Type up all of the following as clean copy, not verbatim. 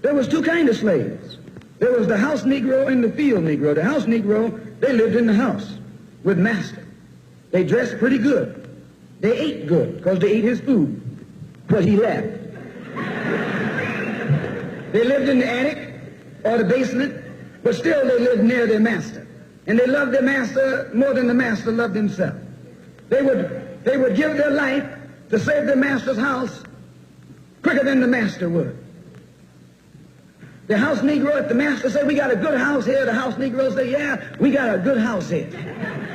There was two kinds of slaves. There was the house Negro and the field Negro. The house Negro, they lived in the house with master. They dressed pretty good. They ate good because they ate his food, but he left. They lived in the attic or the basement, but still they lived near their master. And they loved their master more than the master loved himself. They would give their life to save their master's house quicker than the master would. The house Negro, if the master said, we got a good house here, the house Negro said, yeah, we got a good house here.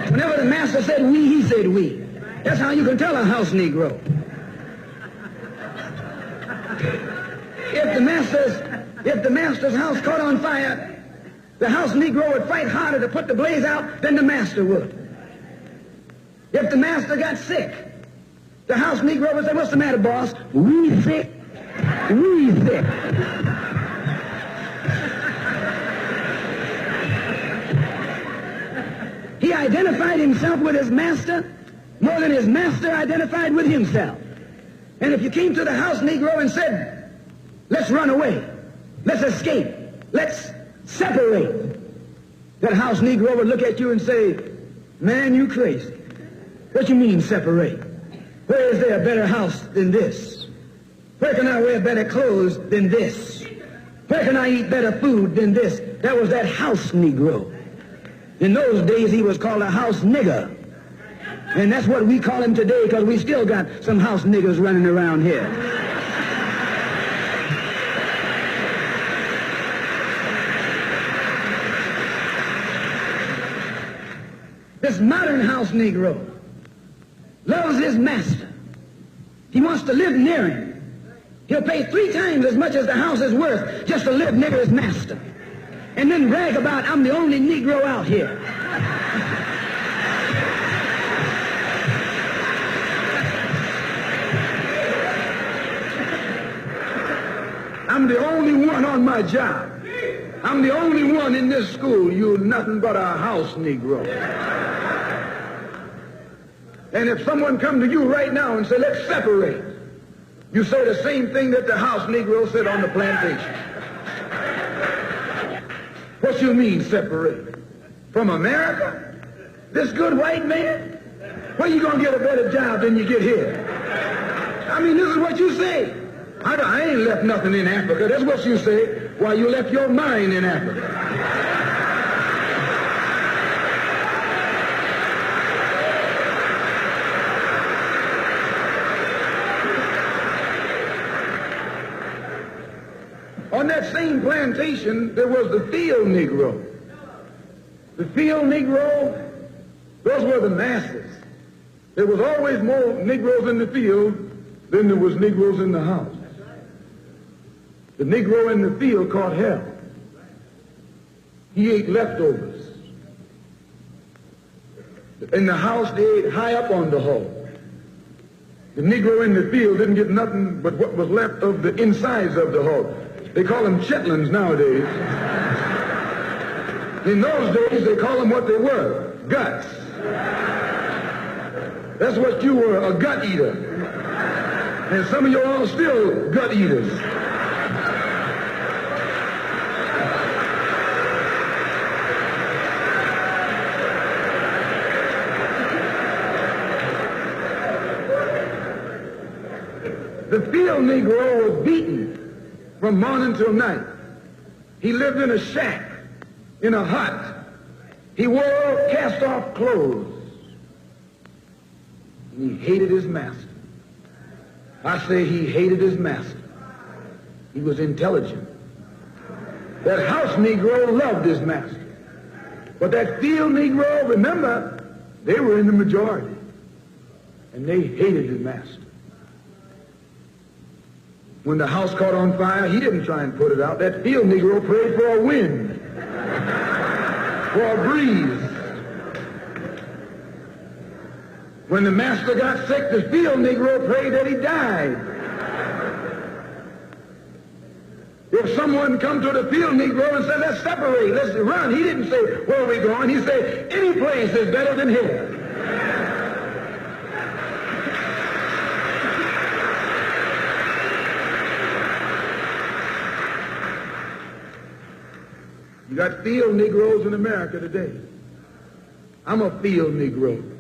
Whenever the master said we, he said we. That's how you can tell a house Negro. If the master's house caught on fire, the house Negro would fight harder to put the blaze out than the master would. If the master got sick, the house Negro would say, what's the matter, boss? We sick. We sick. He identified himself with his master more than his master identified with himself. And if you came to the house Negro and said, let's run away, let's escape, let's separate, that house Negro would look at you and say, man, you crazy. What you mean separate? Where is there a better house than this? Where can I wear better clothes than this? Where can I eat better food than this? That was that house Negro. In those days, he was called a house nigger. And that's what we call him today because we still got some house niggers running around here. This modern house Negro loves his master. He wants to live near him. He'll pay 3 times as much as the house is worth just to live near his master. And then brag about, I'm the only Negro out here. I'm the only one on my job. I'm the only one in this school. You're nothing but a house Negro. And if someone come to you right now and say, let's separate, you say the same thing that the house Negro said on the plantation. What you mean separate? From America? This good white man? Where you going to get a better job than you get here? I mean, this is what you say. I ain't left nothing in Africa. That's what you say. Why, you left your mind in Africa. On that same plantation, there was the field Negro. The field Negro, those were the masses. There was always more Negroes in the field than there was Negroes in the house. The Negro in the field caught hell. He ate leftovers. In the house, they ate high up on the hull. The Negro in the field didn't get nothing but what was left of the insides of the hull. They call them chitlins nowadays. In those days, they call them what they were, guts. That's what you were, a gut eater. And some of you all still gut eaters. The field Negro was beaten from morning till night. He lived in a shack, in a hut. He wore cast-off clothes. And he hated his master. I say he hated his master. He was intelligent. That house Negro loved his master. But that field Negro, remember, they were in the majority. And they hated his master. When the house caught on fire, he didn't try and put it out. That field Negro prayed for a wind, for a breeze. When the master got sick, the field Negro prayed that he died. If someone come to the field Negro and said, let's separate, let's run, he didn't say, where are we going? He said, any place is better than here. You got field Negroes in America today. I'm a field Negro.